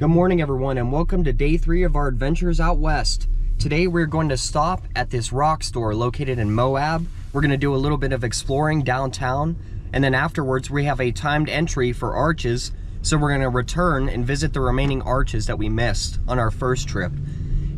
Good morning, everyone, and welcome to day 3 of our adventures out west. Today we're going to stop at this rock store located in Moab. We're going to do a little bit of exploring downtown, and then afterwards we have a timed entry for arches, so we're going to return and visit the remaining arches that we missed on our first trip.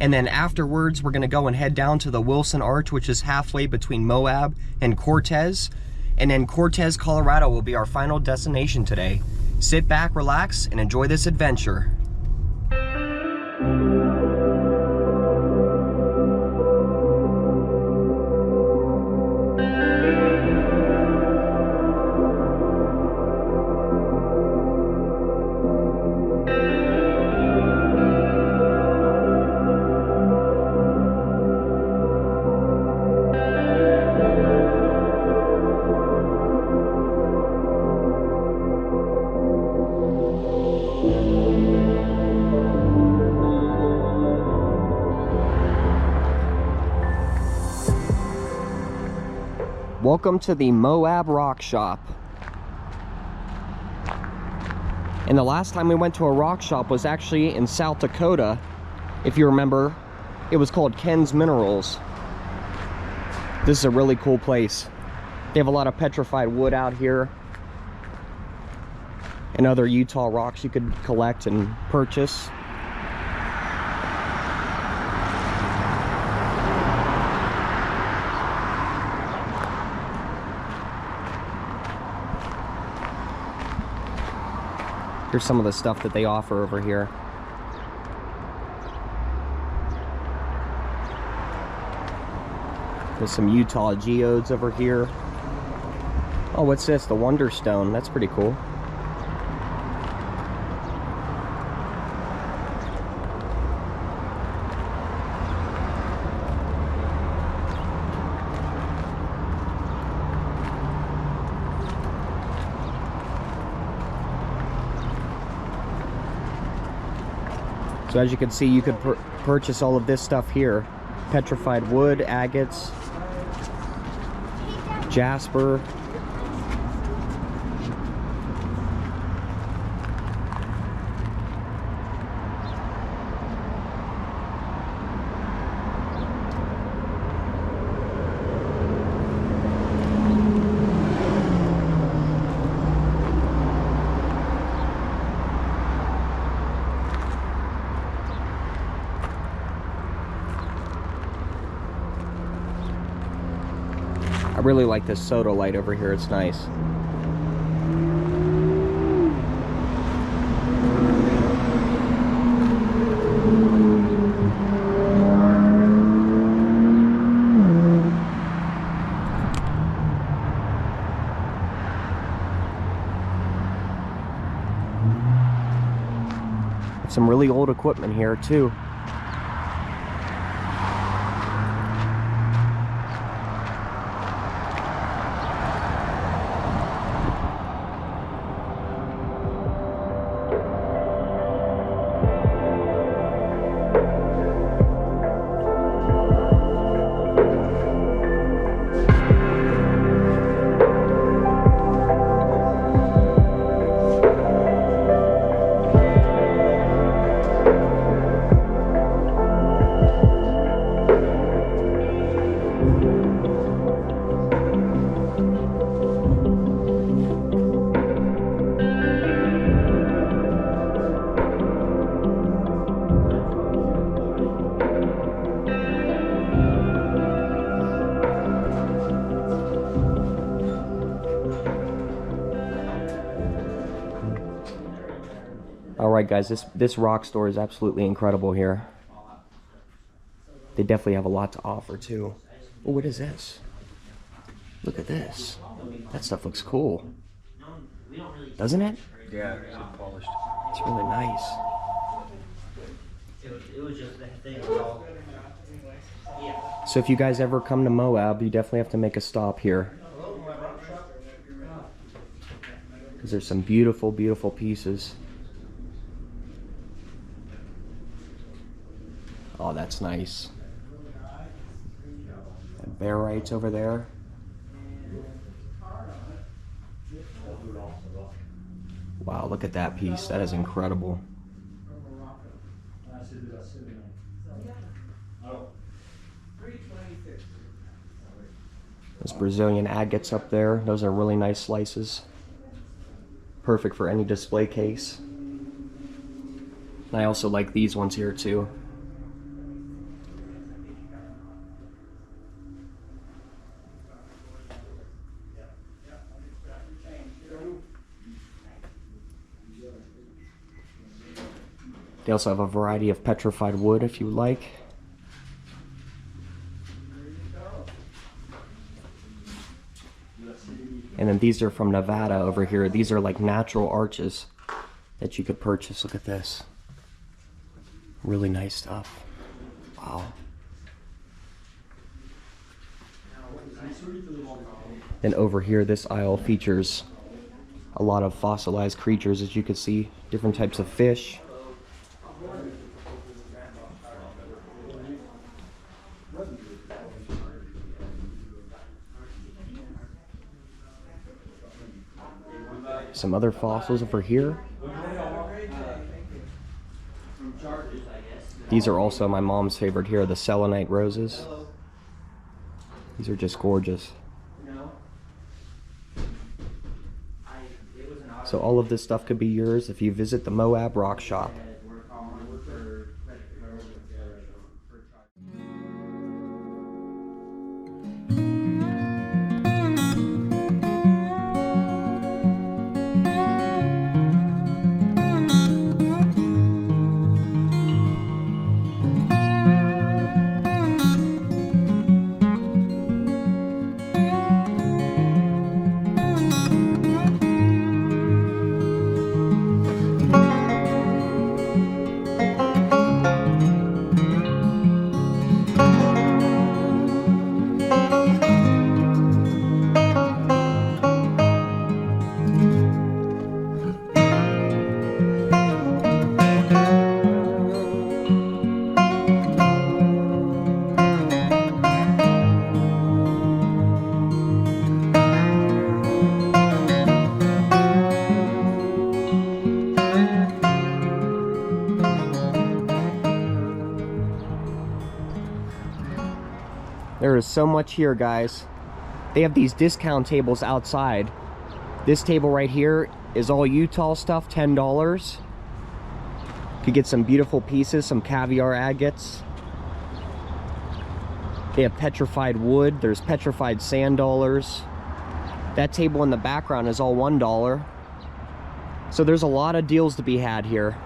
And then afterwards we're going to go and head down to the Wilson Arch, which is halfway between Moab and Cortez. And then Cortez, Colorado will be our final destination today. Sit back, relax, and enjoy this adventure. Welcome to the Moab Rock Shop. And the last time we went to a rock shop was actually in South Dakota. If you remember, it was called Ken's Minerals. This is a really cool place. They have a lot of petrified wood out here and other Utah rocks you could collect and purchase. Here's some of the stuff that they offer over here. There's some Utah geodes over here. Oh, what's this? The Wonder Stone. That's pretty cool. So as you can see, you could purchase all of this stuff here. Petrified wood, agates, jasper. I really like this soda light over here, it's nice. Some really old equipment here too. Alright guys, this rock store is absolutely incredible here. They definitely have a lot to offer too. Oh, what is this? Look at this. That stuff looks cool. Doesn't it? Yeah, it's polished. It's really nice. So if you guys ever come to Moab, you definitely have to make a stop here. Because there's some beautiful, beautiful pieces. Oh, that's nice. And barite over there. Wow, look at that piece. That is incredible. Those Brazilian agates up there, those are really nice slices. Perfect for any display case. And I also like these ones here too. They also have a variety of petrified wood if you like. And then these are from Nevada over here. These are like natural arches that you could purchase. Look at this. Really nice stuff. Wow. Then over here, this aisle features a lot of fossilized creatures, as you can see. Different types of fish. Some other fossils over here. These are also my mom's favorite here, the selenite roses. These are just gorgeous. So all of this stuff could be yours if you visit the Moab Rock Shop. There is so much here, guys. They have these discount tables outside. This table right here is all Utah stuff, $10. Could get some beautiful pieces, some caviar agates. They have petrified wood. There's petrified sand dollars. That table in the background is all $1. So there's a lot of deals to be had here.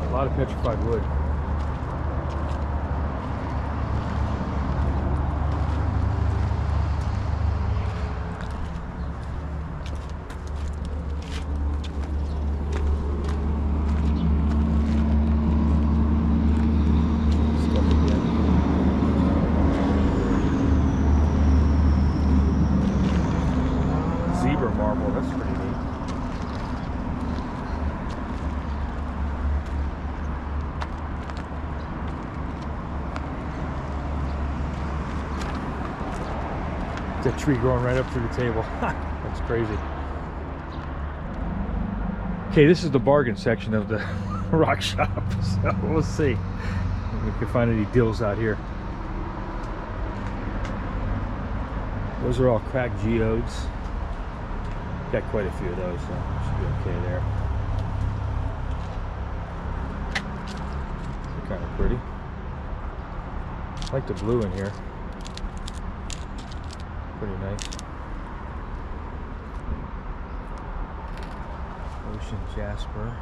A lot of petrified wood. Zebra marble, that's pretty neat. That tree growing right up to the table. That's crazy. Okay, this is the bargain section of the rock shop, so we'll see if we can find any deals out here. Those are all cracked geodes. Got quite a few of those, so should be okay there. They're kind of pretty. I like the blue in here. Pretty nice. Ocean jasper.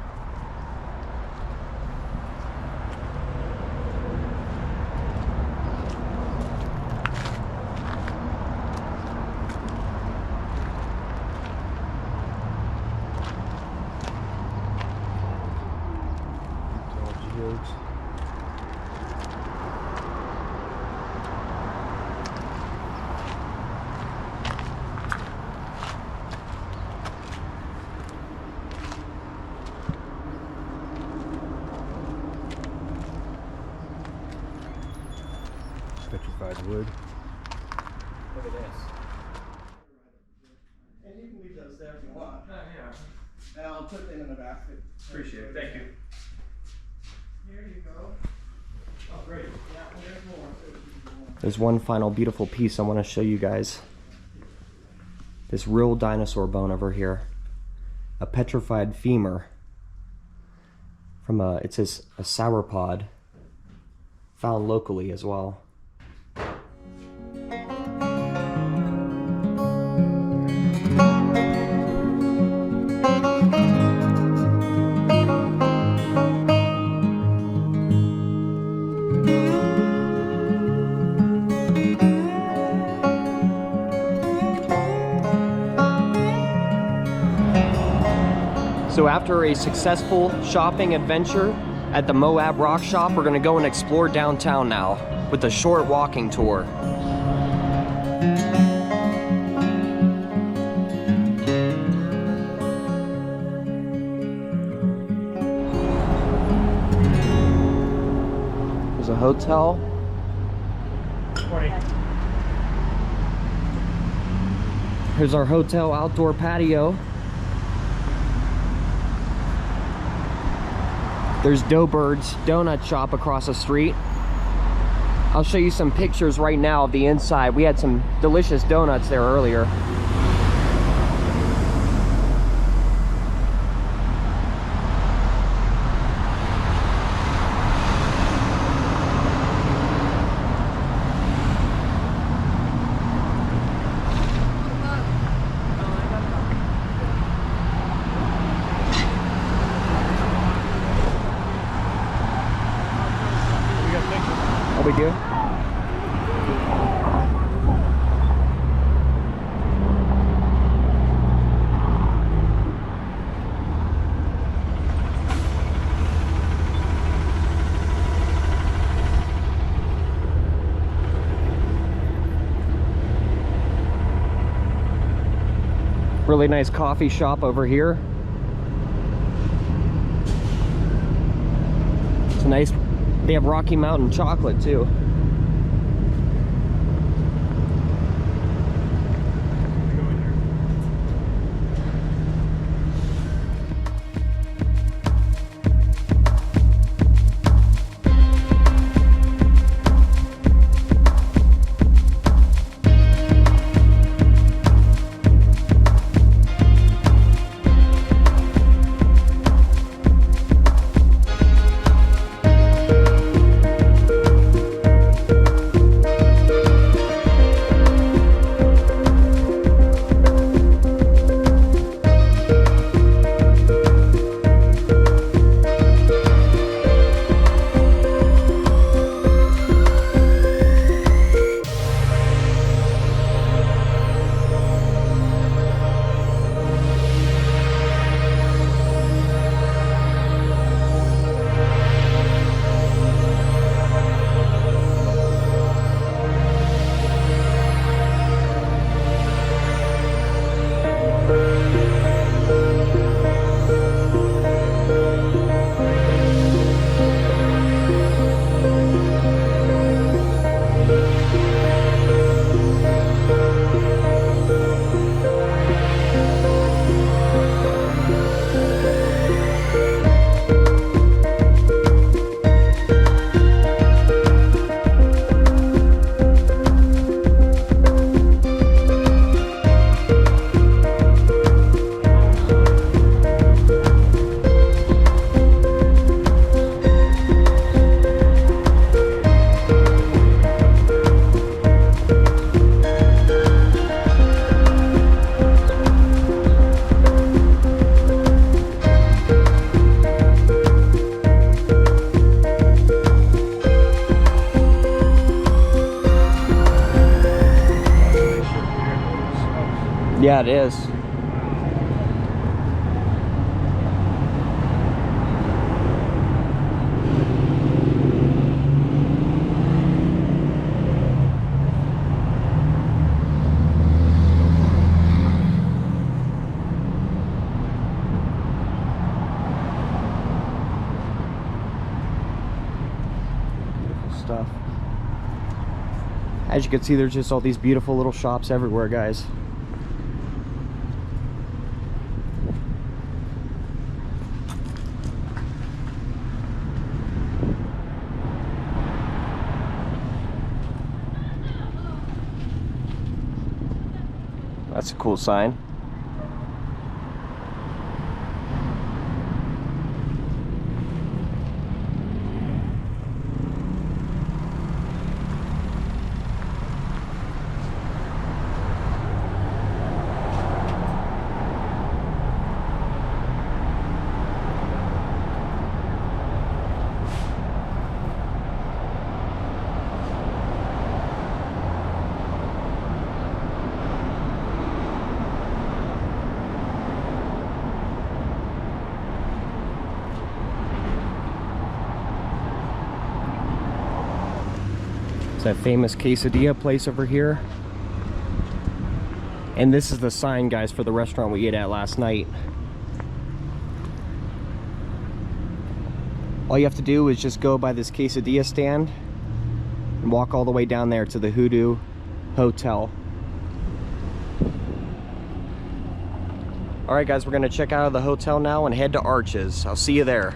roads. Petrified wood. Look at this. And you can leave those there if you want. Yeah. And I'll put them in the basket. Appreciate it. Thank you. Here you go. Oh, great. Yeah, and there's more. There's one final beautiful piece I want to show you guys. This real dinosaur bone over here. A petrified femur. From it says a sauropod. Found locally as well. So after a successful shopping adventure at the Moab Rock Shop, we're gonna go and explore downtown now with a short walking tour. There's a hotel. Morning. Here's our hotel outdoor patio. There's Doughbird's Donut Shop across the street. I'll show you some pictures right now of the inside. We had some delicious donuts there earlier. How we do? Really nice coffee shop over here. It's nice. They have Rocky Mountain chocolate too. Yeah, it is. stuff. As you can see, there's just all these beautiful little shops everywhere, guys. That's a cool sign. It's that famous quesadilla place over here. And this is the sign, guys, for the restaurant we ate at last night. All you have to do is just go by this quesadilla stand and walk all the way down there to the Hoodoo Hotel. All right, guys, we're gonna check out of the hotel now and head to Arches. I'll see you there.